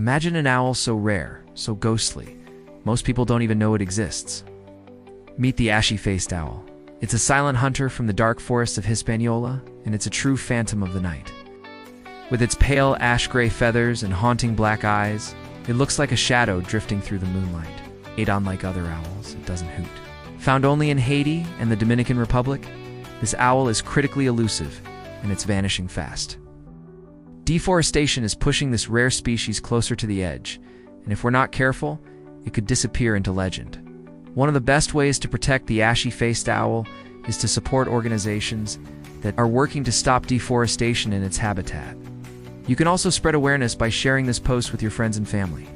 Imagine an owl so rare, so ghostly. Most people don't even know it exists. Meet the ashy-faced owl. It's a silent hunter from the dark forests of Hispaniola, and it's a true phantom of the night. With its pale ash-gray feathers and haunting black eyes, it looks like a shadow drifting through the moonlight. Unlike other owls, it doesn't hoot. Found only in Haiti and the Dominican Republic, this owl is critically elusive, and it's vanishing fast. Deforestation is pushing this rare species closer to the edge, and if we're not careful, it could disappear into legend. One of the best ways to protect the ashy-faced owl is to support organizations that are working to stop deforestation in its habitat. You can also spread awareness by sharing this post with your friends and family.